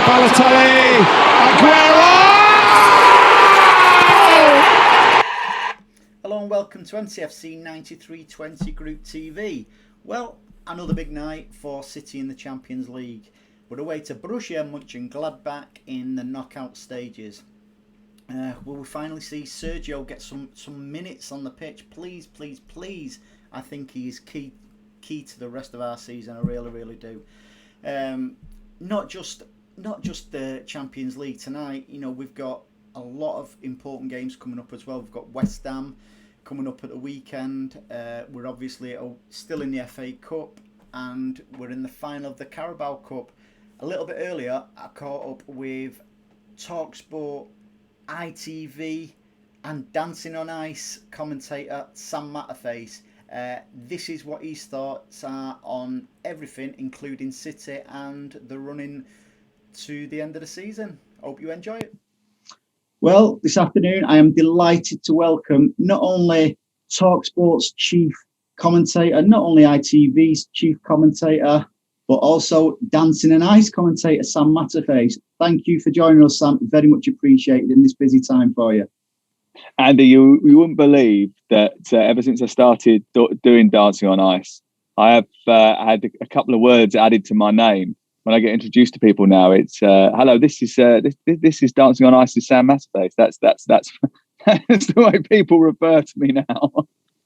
Balotelli, Aguero! Hello and welcome to MCFC9320 TV. Well, another big night for City in the Champions League. We're away to Borussia Mönchengladbach in the knockout stages. Will we finally see Sergio get some minutes on the pitch? Please. I think he is key to the rest of our season. I really do. Not just the Champions League tonight. You know, we've got a lot of important games coming up as well. We've got West Ham coming up at the weekend. We're obviously still in the FA Cup, and we're in the final of the Carabao Cup. A little bit earlier, I caught up with TalkSport ITV and Dancing on Ice commentator Sam Matterface. This is what his thoughts are on everything, including City and the running to the end of the season. Hope you enjoy it. Well, this afternoon I am delighted to welcome not only TalkSport's chief commentator, not only ITV's chief commentator, but also Dancing on Ice commentator Sam Matterface. Thank you for joining us, Sam. Very much appreciated in this busy time for you. Andy, you wouldn't believe that ever since I started doing Dancing on Ice, I have had a couple of words added to my name. When I get introduced to people now, it's hello. This is Dancing on Ice with Sam Matterface. That's that's the way people refer to me now.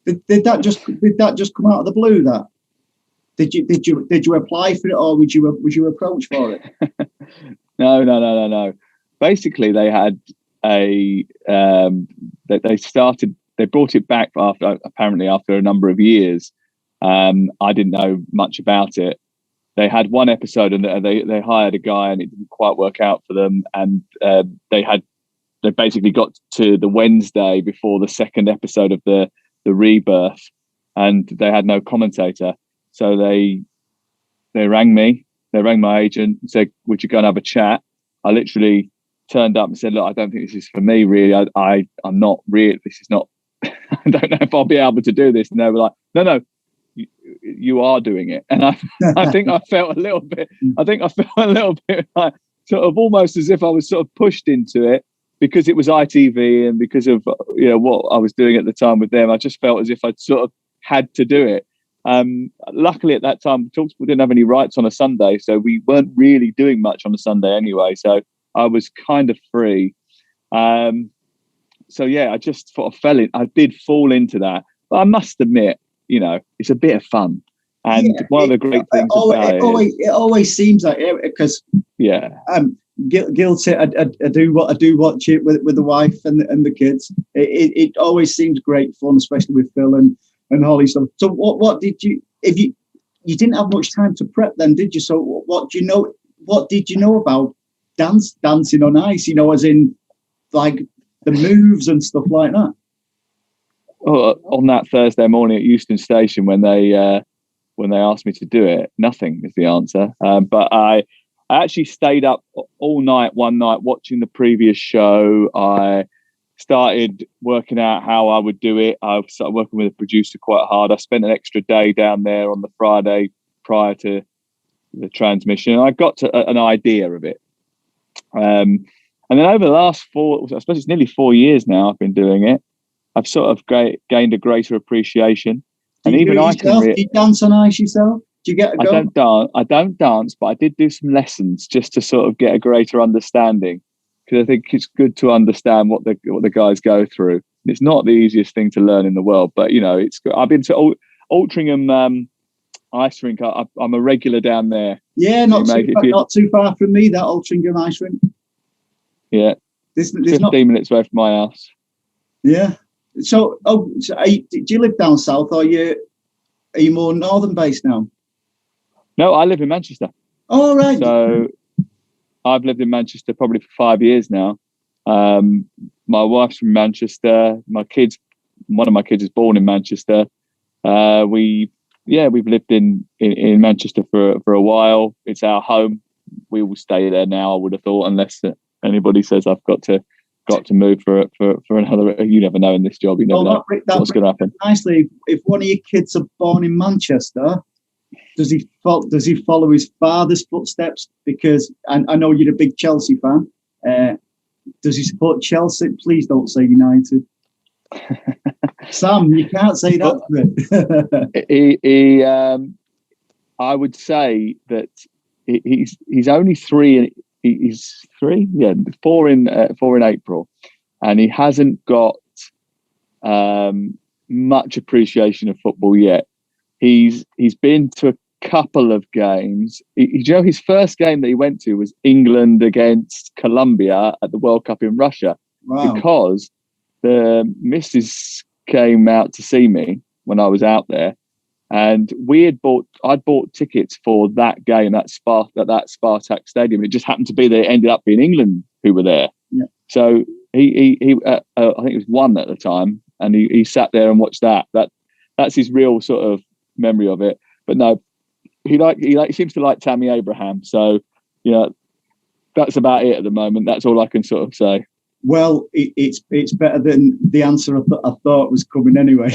Did that just come out of the blue? That did you apply for it, or was you approached for it? No. Basically, they had they brought it back after a number of years. I didn't know much about it. They had one episode and they hired a guy and it didn't quite work out for them. And they basically got to the Wednesday before the second episode of the rebirth, and they had no commentator. So they rang me. They rang my agent and said, "Would you go and have a chat?" I literally turned up and said, "Look, I don't think this is for me. Really, I'm not really. This is not. I don't know if I'll be able to do this." And they were like, "No, you are doing it." And I think I felt a little bit. Like sort of almost as if I was sort of pushed into it because it was ITV and because of what I was doing at the time with them. I just felt as if I'd sort of had to do it. Luckily at that time, TalkSport didn't have any rights on a Sunday, so we weren't really doing much on a Sunday anyway. So I was kind of free. So yeah, I just sort of I did fall into that. But I must admit, it's a bit of fun. And one of the great things it always seems like it, because I'm guilty. I do watch it with the wife and the kids. It always seems great fun, especially with Phil and Holly. So what did you? If you didn't have much time to prep, then did you? So what did you know about Dancing on Ice? As in like the moves and stuff like that. On that Thursday morning at Euston Station, when they asked me to do it, nothing is the answer. But I actually stayed up all night one night watching the previous show. I started working out how I would do it. I started working with a producer quite hard. I spent an extra day down there on the Friday prior to the transmission, and I got to an idea of it. And then over the last I suppose it's nearly 4 years now I've been doing it, I've sort of gained a greater appreciation. Do you dance on ice yourself? Do you get a go? I don't dance, but I did do some lessons just to sort of get a greater understanding, because I think it's good to understand what the guys go through. It's not the easiest thing to learn in the world, but it's good. I've been to Altrincham ice rink. I'm a regular down there. Yeah, not too far from me, that Altrincham ice rink. Yeah, there's 15 minutes away from my house. Yeah. So do you live down south, or are you more northern based now? No, I live in Manchester. Oh, right. So I've lived in Manchester probably for 5 years now. My wife's from Manchester. One of my kids is born in Manchester. We've lived in Manchester for a while. It's our home. We will stay there now, I would have thought, unless anybody says I've got to move for another. You never know in this job. You never know what's going to happen. Nicely, if one of your kids are born in Manchester, Does he follow his father's footsteps? Because I know you're a big Chelsea fan. Does he support Chelsea? Please don't say United. Sam, you can't say that. I would say that he's only three. He's three, yeah, four in April, and he hasn't got much appreciation of football yet. He's been to a couple of games. His first game that he went to was England against Colombia at the World Cup in Russia. Wow. Because the missus came out to see me when I was out there, and I'd bought tickets for that game at Spartak Stadium. It just happened to be that it ended up being England who were there. Yeah. So he I think it was 1 at the time, and he sat there and watched that. That's his real sort of memory of it. But no, he seems to like Tammy Abraham. So that's about it at the moment. That's all I can sort of say. Well, it's better than the answer I thought was coming anyway.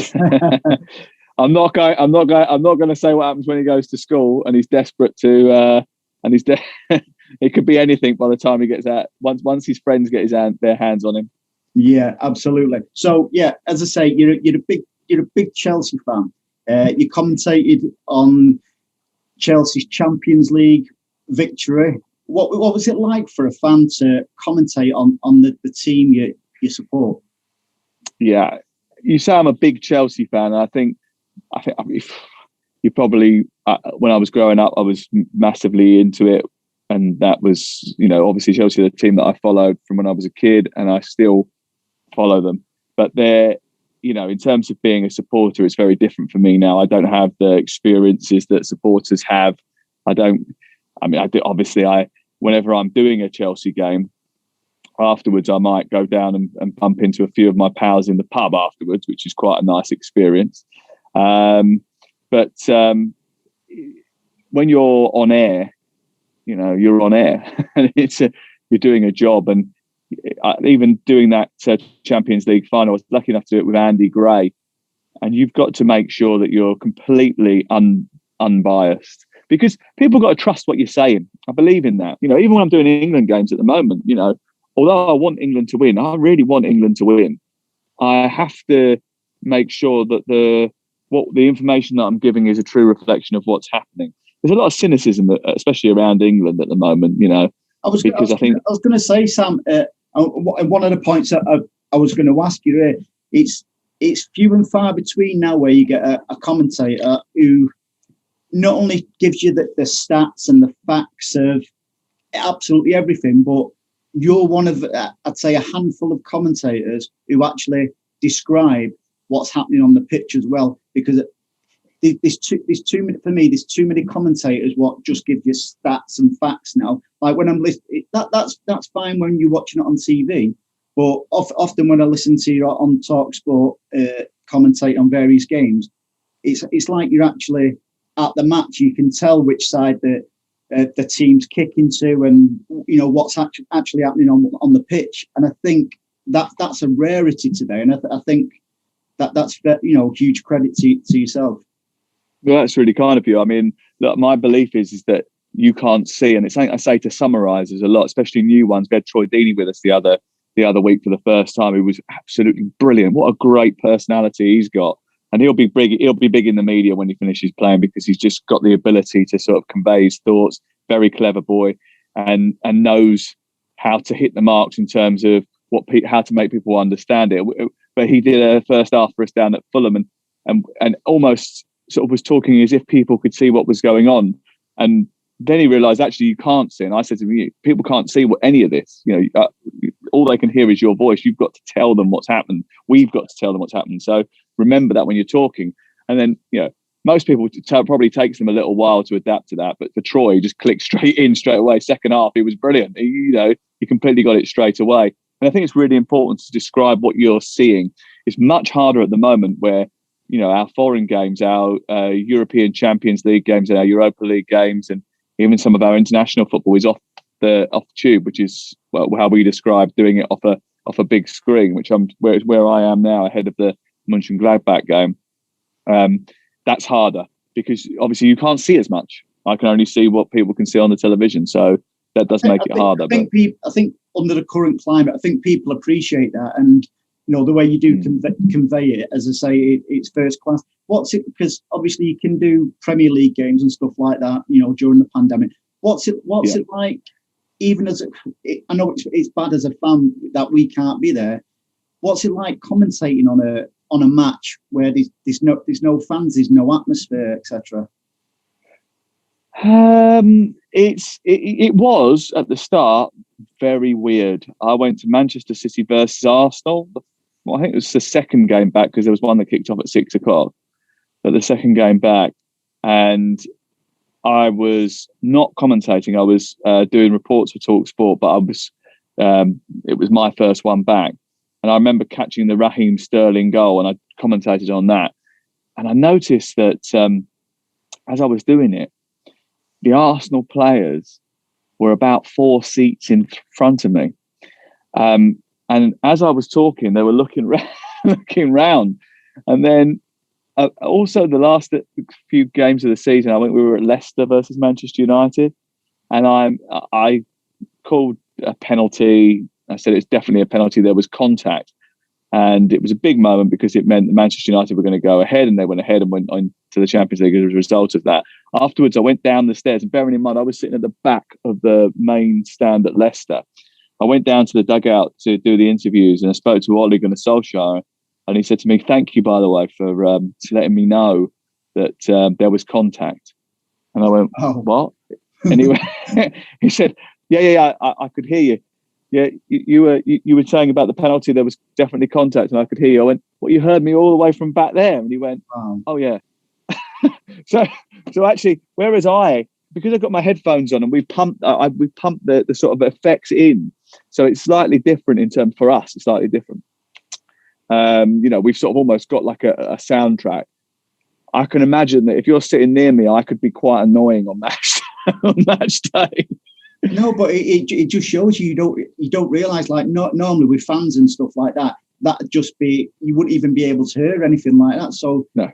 I'm not going to say what happens when he goes to school and he's desperate to. It could be anything by the time he gets out. Once his friends get their hands on him. Yeah, absolutely. So yeah, as I say, you're a big Chelsea fan. You commentated on Chelsea's Champions League victory. What was it like for a fan to commentate on the team you support? Yeah, you say I'm a big Chelsea fan. I think you probably when I was growing up, I was massively into it, and that was obviously Chelsea, the team that I followed from when I was a kid, and I still follow them. But they're in terms of being a supporter, it's very different for me now. I don't have the experiences that supporters have. I do. Obviously, whenever I'm doing a Chelsea game, afterwards I might go down and bump into a few of my pals in the pub afterwards, which is quite a nice experience. But when you're on air, you're on air, and you're doing a job. And even doing that Champions League final, I was lucky enough to do it with Andy Gray, and you've got to make sure that you're completely unbiased, because people got to trust what you're saying. I believe in that. Even when I'm doing England games at the moment, although I want England to win, I really want England to win. I have to make sure that the information that I'm giving is a true reflection of what's happening. There's a lot of cynicism, especially around England at the moment. I was going to say, Sam, one of the points that I was going to ask you, it's few and far between now where you get a commentator who not only gives you the stats and the facts of absolutely everything, but you're one of, I'd say, a handful of commentators who actually describe what's happening on the pitch as well. Because there's too many commentators what just give you stats and facts now. Like when I'm listening, that's fine when you're watching it on TV, but often when I listen to you on TalkSport commentate on various games, it's like you're actually at the match. You can tell which side the team's kicking to, and what's actually happening on the pitch. And I think that's a rarity today, and I think that's huge credit to yourself. Well, that's really kind of you. I mean, look, my belief is that you can't see, and it's something I say to summarisers a lot, especially new ones. We had Troy Deeney with us the other week for the first time. He was absolutely brilliant. What a great personality he's got, and he'll be big in the media when he finishes playing, because he's just got the ability to sort of convey his thoughts. Very clever boy, and knows how to hit the marks in terms of how to make people understand it. But he did a first half for us down at Fulham, and almost sort of was talking as if people could see what was going on. And then he realised actually you can't see. And I said to him, people can't see any of this. All they can hear is your voice. You've got to tell them what's happened. We've got to tell them what's happened. So remember that when you're talking. And then most people probably takes them a little while to adapt to that. But for Troy, he just clicked straight away. Second half, he was brilliant. He completely got it straight away. And I think it's really important to describe what you're seeing. It's much harder at the moment where, our foreign games, our European Champions League games and our Europa League games, and even some of our international football is off the tube, which is how we describe doing it off a big screen, which where I am now ahead of the Mönchengladbach game. That's harder. because obviously you can't see as much. I can only see what people can see on the television, so that does make it harder. I think under the current climate, I think people appreciate that, and the way you do convey it, as I say, it's first class. What's it? Because obviously you can do Premier League games and stuff like that, during the pandemic. What's it like? Even I know it's bad as a fan that we can't be there. What's it like commentating on a match where there's no fans, there's no atmosphere, etc.? It was at the start very weird. I went to Manchester City versus Arsenal. I think it was the second game back, because there was one that kicked off at 6:00. But the second game back, and I was not commentating. I was doing reports for TalkSport, but it was my first one back. And I remember catching the Raheem Sterling goal, and I commentated on that. And I noticed that as I was doing it, the Arsenal players were about 4 seats in front of me. And as I was talking, they were looking round. And then also the last few games of the season, I think we were at Leicester versus Manchester United. And I called a penalty. I said it's definitely a penalty. There was contact. And it was a big moment because it meant that Manchester United were going to go ahead, and they went ahead and went on to the Champions League as a result of that. Afterwards, I went down the stairs, and bearing in mind, I was sitting at the back of the main stand at Leicester. I went down to the dugout to do the interviews, and I spoke to Ole Gunnar Solskjaer, and he said to me, "Thank you, by the way, for letting me know that there was contact." And I went, "What?" And he said, "Yeah, I could hear you. Yeah, you were saying about the penalty. There was definitely contact, and I could hear you." I went, "Well, you heard me all the way from back there." And he went, "Oh yeah." So actually, whereas because I've got my headphones on and we pump the sort of effects in, so it's slightly different in terms for us. It's slightly different. We've sort of almost got like a soundtrack. I can imagine that if you're sitting near me, I could be quite annoying on match day. No, but it just shows you don't realise, like, not normally with fans and stuff like that, that'd just be, you wouldn't even be able to hear anything like that. So no.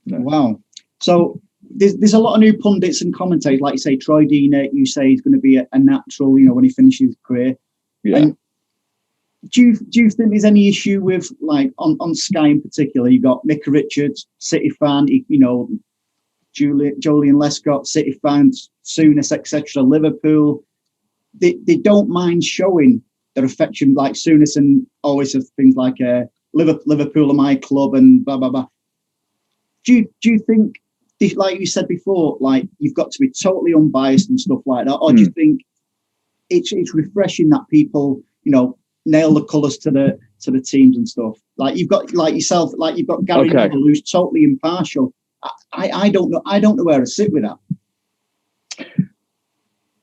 Wow. So there's a lot of new pundits and commentators, like you say, Troy Deener, you say he's going to be a natural, when he finishes his career. Yeah. And do you think there's any issue with, like, on Sky in particular? You got Micah Richards, City fan, Julian Lescott, City fans, Souness, etc. Liverpool, they don't mind showing their affection, like Souness, and always have things like Liverpool are my club and blah blah blah. Do you think, like you said before, like you've got to be totally unbiased and stuff like that, or do you think it's refreshing that people nail the colours to the teams and stuff? Like you've got, like yourself, like you've got Gary Neville, who's totally impartial. I don't know where to sit with that.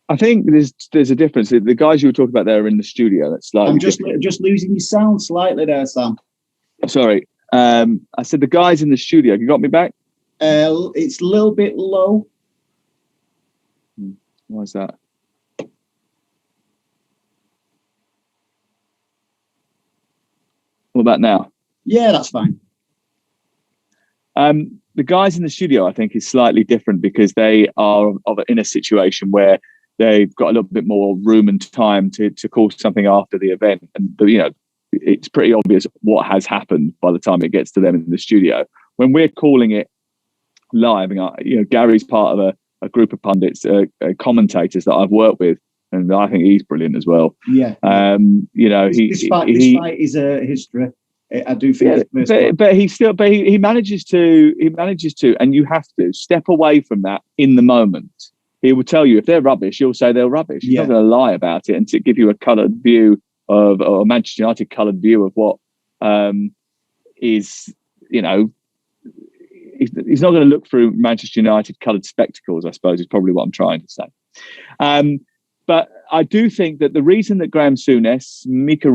I think there's a difference. The guys you were talking about there are in the studio. That's like, I'm just losing your sound slightly there, Sam. Sorry. I said the guys in the studio. Have you got me back? It's a little bit low. Why is that? What about now? Yeah, that's fine. The guys in the studio, I think, is slightly different because they are in a situation where they've got a little bit more room and time to call something after the event. And, it's pretty obvious what has happened by the time it gets to them in the studio. When we're calling it live, Gary's part of a group of pundits, commentators that I've worked with, and I think he's brilliant as well. Yeah. Despite his history, I do think. But he manages to, and you have to step away from that in the moment. He will tell you if they're rubbish, he'll say they're rubbish. He's not going to lie about it and to give you a coloured view of, or a Manchester United coloured view of what is, he's not going to look through Manchester United coloured spectacles, I suppose, is probably what I'm trying to say. But I do think that the reason that Graham Souness, Micah,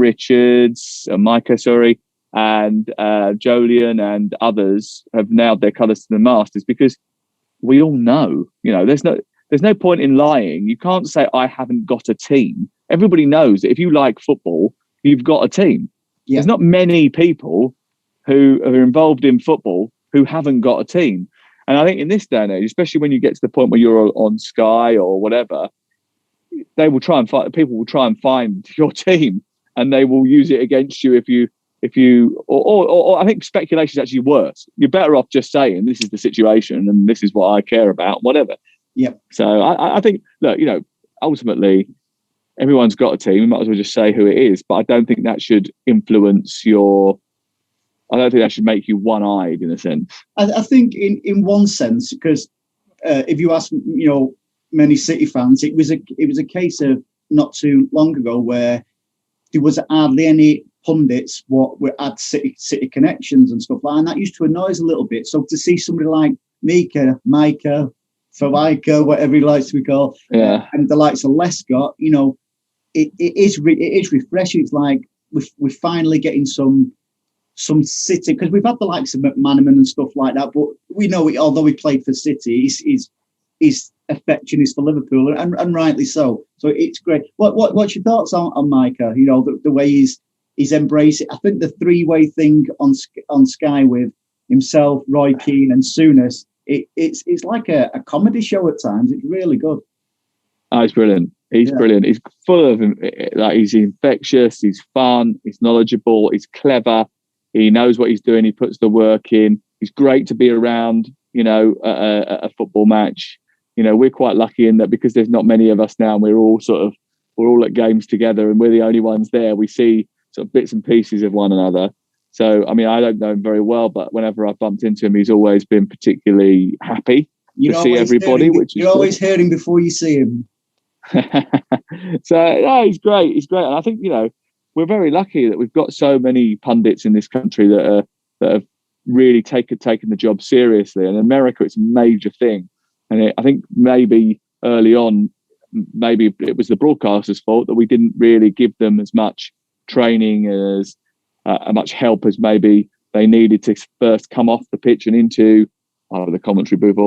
and Jolien and others have nailed their colours to the mast is because we all know, there's no point in lying. You can't say I haven't got a team. Everybody knows that if you like football, you've got a team. Yeah. There's not many people who are involved in football who haven't got a team. And I think in this day and age, especially when you get to the point where you're on Sky or whatever, they will try and find, people will try and find your team, and they will use it against you or I think speculation is actually worse. You're better off just saying this is the situation and this is what I care about, whatever. Yep. So I think, look, ultimately everyone's got a team. You might as well just say who it is, but I don't think that should influence I don't think that should make you one-eyed in a sense. I think in one sense, because if you ask, many City fans, it was a case of not too long ago where there was hardly any pundits had City connections and stuff like that, and that used to annoy us a little bit. So to see somebody like Micah, whatever he likes to be called, and the likes of Lescott, it is refreshing. It's like we're finally getting some City, because we've had the likes of McManaman and stuff like that, but we know although he played for City, his affection is for Liverpool, and rightly so. So it's great. What's your thoughts on Micah? The way he's embraced it. I think the three-way thing on Sky with himself, Roy Keane, and Souness, it's like a comedy show at times. It's really good. Oh, he's brilliant. He's brilliant. He's full of he's infectious. He's fun. He's knowledgeable. He's clever. He knows what he's doing. He puts the work in. He's great to be around. A football match. We're quite lucky in that because there's not many of us now, and we're all at games together, and we're the only ones there. We see sort of bits and pieces of one another. So, I mean, I don't know him very well, but whenever I've bumped into him, he's always been particularly happy to see everybody. You always hear him before you see him. So, he's great. He's great, and I think we're very lucky that we've got so many pundits in this country that have really taken the job seriously. And in America, it's a major thing. And I think maybe early on, maybe it was the broadcasters' fault that we didn't really give them as much training as much help as maybe they needed to first come off the pitch and into the commentary booth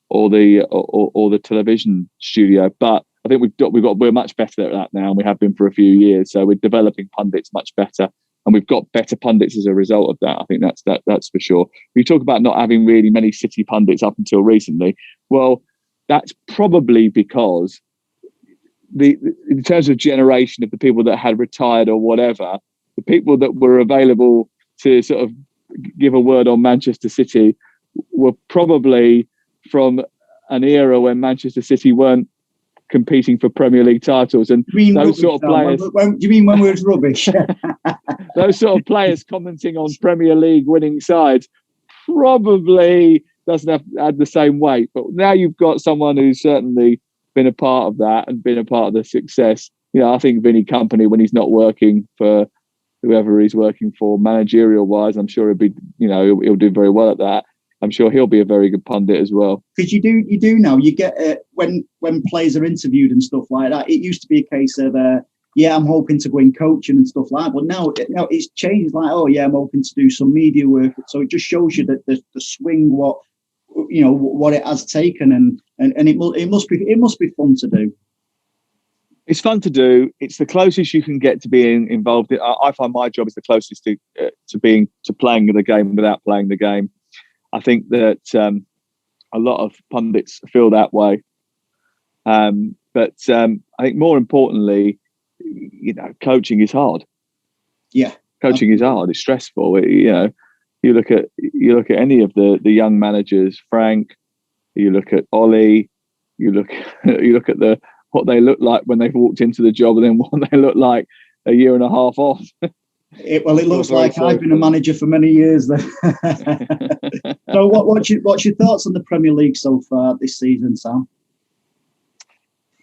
or the television studio. But I think we're much better at that now, and we have been for a few years. So we're developing pundits much better, and we've got better pundits as a result of that. I think that's for sure. We talk about not having really many City pundits up until recently. Well, that's probably because in terms of generation of the people that had retired or whatever, the people that were available to sort of give a word on Manchester City were probably from an era when Manchester City weren't competing for Premier League titles, and those sort of players. Do you mean when we was rubbish? Those sort of players commenting on Premier League winning sides probably doesn't have had the same weight. But now you've got someone who's certainly been a part of that and been a part of the success. I think Vinny Company, when he's not working for whoever he's working for managerial wise, I'm sure he'll do very well at that. I'm sure he'll be a very good pundit as well. Because you do now. You get when players are interviewed and stuff like that. It used to be a case of I'm hoping to go in coaching and stuff like that. But now it's changed. It's like, I'm hoping to do some media work. So it just shows you that the swing, what it has taken, and it must be fun to do. It's fun to do. It's the closest you can get to being involved. I find my job is the closest to playing the game without playing the game. I think that a lot of pundits feel that way. But I think more importantly, coaching is hard. Yeah. Coaching is hard. It's stressful. You look at any of the young managers, Frank, you look at Ollie, you look at what they look like when they've walked into the job and then what they look like a year and a half off. It looks like I've been a manager for many years then. So what's your thoughts on the Premier League so far this season, Sam?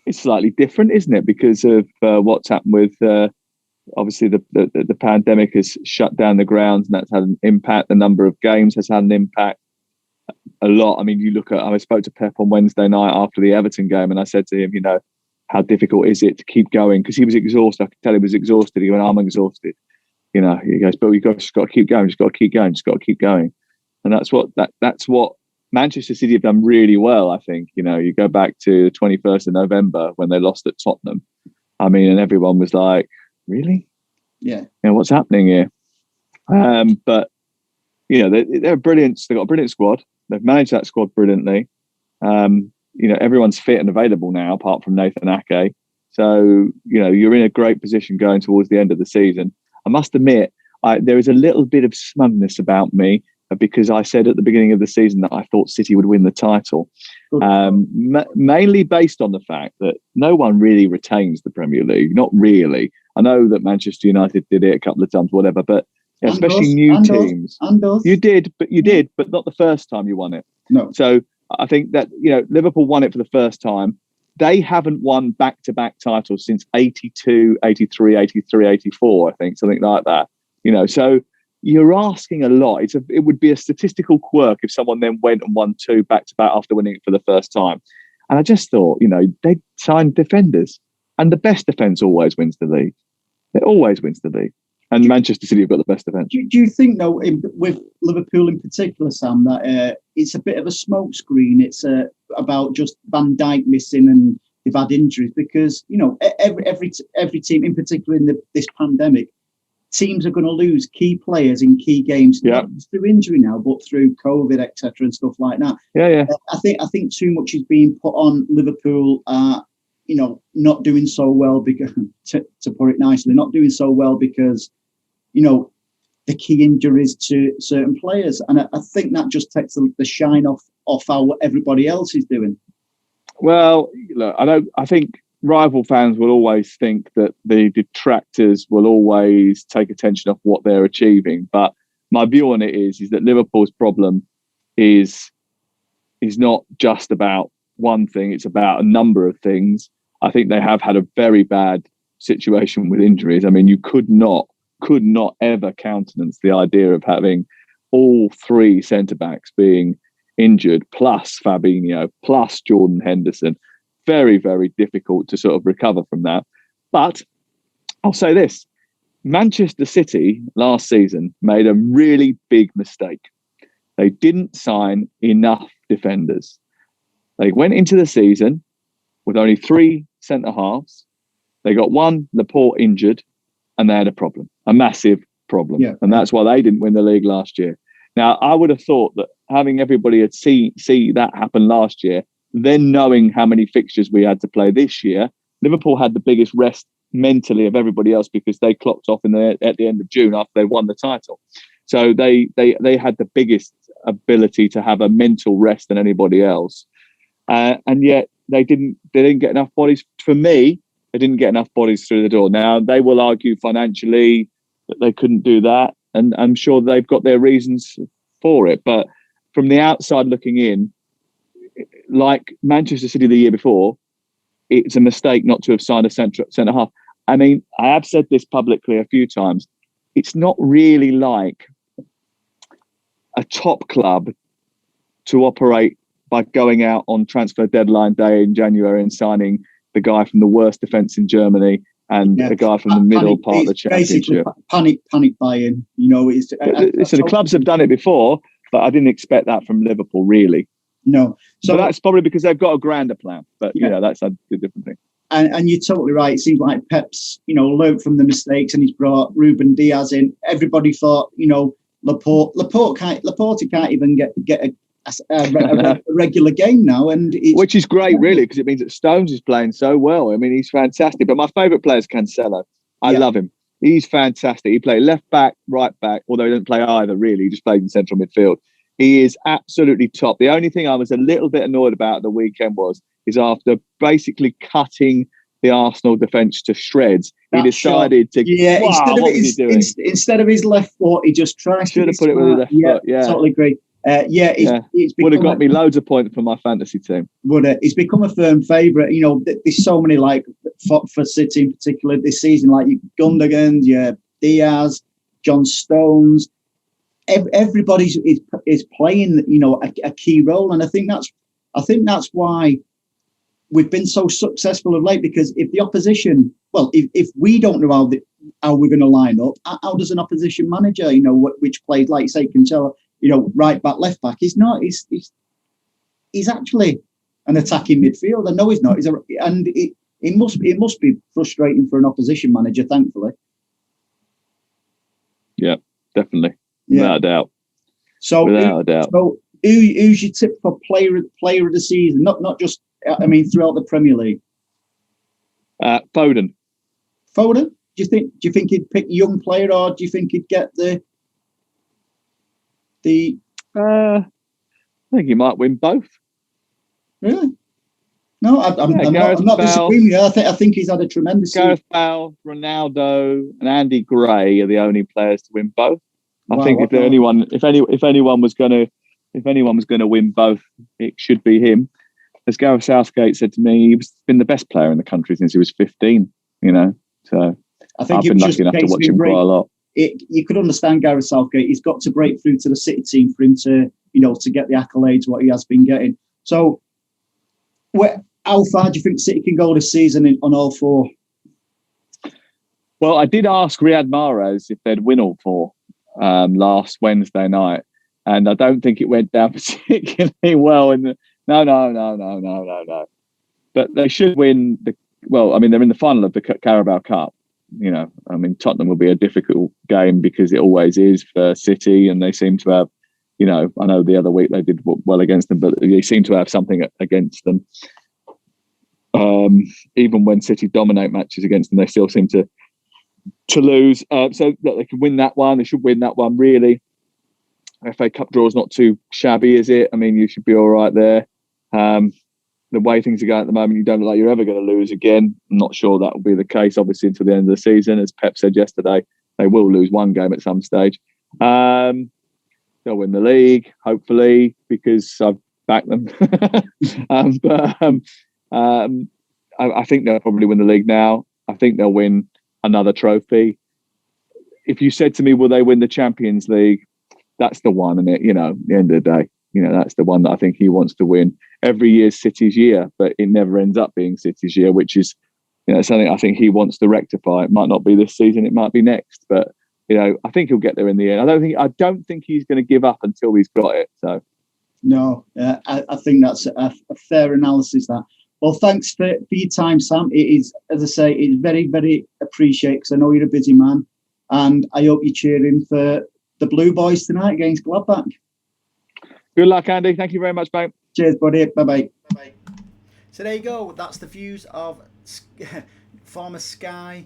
It's slightly different, isn't it? Because of what's happened with obviously the pandemic has shut down the grounds, and that's had an impact. The number of games has had an impact a lot. I mean, I spoke to Pep on Wednesday night after the Everton game, and I said to him, how difficult is it to keep going? Because he was exhausted. I could tell he was exhausted. He went, I'm exhausted. He goes, but we've just got to keep going. Just got to keep going. Just got to keep going. And that's what Manchester City have done really well. I think, you go back to the 21st of November when they lost at Tottenham. I mean, and everyone was like, really? Yeah. What's happening here? But they're brilliant. They've got a brilliant squad. They've managed that squad brilliantly. Everyone's fit and available now, apart from Nathan Ake. So, you're in a great position going towards the end of the season. I must admit, there is a little bit of smugness about me because I said at the beginning of the season that I thought City would win the title, mainly based on the fact that no one really retains the Premier League. Not really. I know that Manchester United did it a couple of times, whatever, but especially new teams. You did, but not the first time you won it. No. So I think that, Liverpool won it for the first time. They haven't won back-to-back titles since 82, 83, 83, 84, I think, something like that. So you're asking a lot. It would be a statistical quirk if someone then went and won 2 back-to-back after winning it for the first time. And I just thought, they signed defenders, and the best defence always wins the league. It always wins the league. And Manchester City have got the best defence. Do you think, though, with Liverpool in particular, Sam, that it's a bit of a smokescreen? It's about just Van Dijk missing and they've had injuries because, every team, in particular in this pandemic, teams are going to lose key players in key games, not just through injury now, but through COVID, etc., and stuff like that. Yeah. I think too much is being put on Liverpool. Not doing so well because, to put it nicely, not doing so well because, the key injuries to certain players, and I think that just takes the shine off how everybody else is doing. Well, look, I think rival fans will always think that the detractors will always take attention off what they're achieving. But my view on it is that Liverpool's problem is not just about one thing; it's about a number of things. I think they have had a very bad situation with injuries. I mean, you could not ever countenance the idea of having all 3 centre-backs being injured, plus Fabinho, plus Jordan Henderson. Very, very difficult to sort of recover from that. But I'll say this. Manchester City last season made a really big mistake. They didn't sign enough defenders. They went into the season with only 3 centre-halves. They got one Laporte injured, and they had a massive problem. Yeah. And that's why they didn't win the league last year. Now, I would have thought that having everybody see that happen last year, then knowing how many fixtures we had to play this year, Liverpool had the biggest rest mentally of everybody else because they clocked off at the end of June after they won the title. So they had the biggest ability to have a mental rest than anybody else. And yet they didn't get enough bodies. For me, they didn't get enough bodies through the door. Now, they will argue financially that they couldn't do that. And I'm sure they've got their reasons for it. But from the outside looking in, like Manchester City the year before, it's a mistake not to have signed a centre half. I mean, I have said this publicly a few times. It's not really like a top club to operate by going out on transfer deadline day in January and signing the guy from the worst defence in Germany and the guy from the middle part of the championship. Panic buying, the clubs have done it before, but I didn't expect that from Liverpool, really. No. So that's probably because they've got a grander plan, but that's a different thing. And you're totally right. It seems like Pep's, learned from the mistakes, and he's brought Ruben Diaz in. Everybody thought, Laporte can't even get a regular game now, and which is great, really, because it means that Stones is playing so well. I mean, he's fantastic. But my favourite player is Cancelo. I love him. He's fantastic. He played left back, right back, although he doesn't play either, really. He just played in central midfield. He is absolutely top. The only thing I was a little bit annoyed about at the weekend is after basically cutting the Arsenal defence to shreds, he decided to... Yeah, instead of his left foot, he just tries to... Should have put it with his left foot, yeah. Totally agree. It's would have got me loads of points for my fantasy team. He's become a firm favourite. There's so many, like, for City in particular this season, like your Gundogan, your Diaz, John Stones. Everybody is playing, a key role, and I think that's why we've been so successful of late. Because if the opposition, if we don't know how we're going to line up, how does an opposition manager, which plays, like you say, Cancelo, right back, left back, he's not. He's actually an attacking midfielder. No, he's not. It must be frustrating for an opposition manager. Thankfully. Yeah, definitely. Yeah. Without a doubt. So who's your tip for player of the season? Not just, I mean, throughout the Premier League. Foden. Foden? Do you think he'd pick a young player, or do you think he'd get the? I think he might win both. Really? No, I'm not Bale, disagreeing with you. I think he's had a tremendous season. Gareth Bale, Ronaldo, and Andy Gray are the only players to win both. I think if anyone was going to win both, it should be him. As Gareth Southgate said to me, he's been the best player in the country since he was 15. You know, so I think I've been lucky enough to watch him quite a lot. You could understand Gareth Southgate. He's got to break through to the City team for him to, to get the accolades what he has been getting. So, how far do you think City can go this season on all four? Well, I did ask Riyad Mahrez if they'd win all four last Wednesday night, and I don't think it went down particularly well. No. But they should win they're in the final of the Carabao Cup. Tottenham will be a difficult game because it always is for City, and they seem to have, I know the other week they did well against them, but they seem to have something against them. Even when City dominate matches against them, they still seem to lose. So look, they can win that one. They should win that one, really. FA Cup draw is not too shabby, is it? I mean, you should be all right there. The way things are going at the moment, you don't look like you're ever going to lose again. I'm not sure that will be the case, obviously, until the end of the season. As Pep said yesterday, they will lose one game at some stage. They'll win the league, hopefully, because I've backed them. I think they'll probably win the league now. I think they'll win another trophy. If you said to me, will they win the Champions League? That's the one, and at the end of the day, that's the one that I think he wants to win. Every year's City's year, but it never ends up being City's year, which is, something I think he wants to rectify. It might not be this season, it might be next, but I think he'll get there in the end. I don't think he's going to give up until he's got it. So, no, I think that's a fair analysis. That. Well, thanks for your time, Sam. It is, as I say, it's very, very appreciated because I know you're a busy man, and I hope you're cheering for the Blue Boys tonight against Gladbach. Good luck, Andy. Thank you very much, mate. Cheers, buddy. Bye-bye. Bye-bye. So there you go. That's the views of former Sky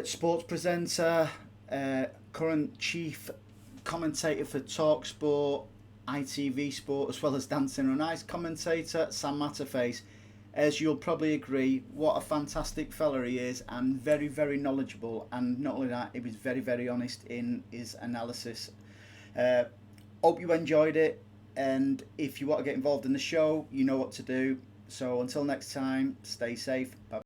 sports presenter, current chief commentator for TalkSport ITV Sport, as well as Dancing on Ice commentator, Sam Matterface. As you'll probably agree, what a fantastic fella he is, and very, very knowledgeable. And not only that, he was very, very honest in his analysis. Hope you enjoyed it, and if you want to get involved in the show, you know what to do. So until next time, stay safe. Bye.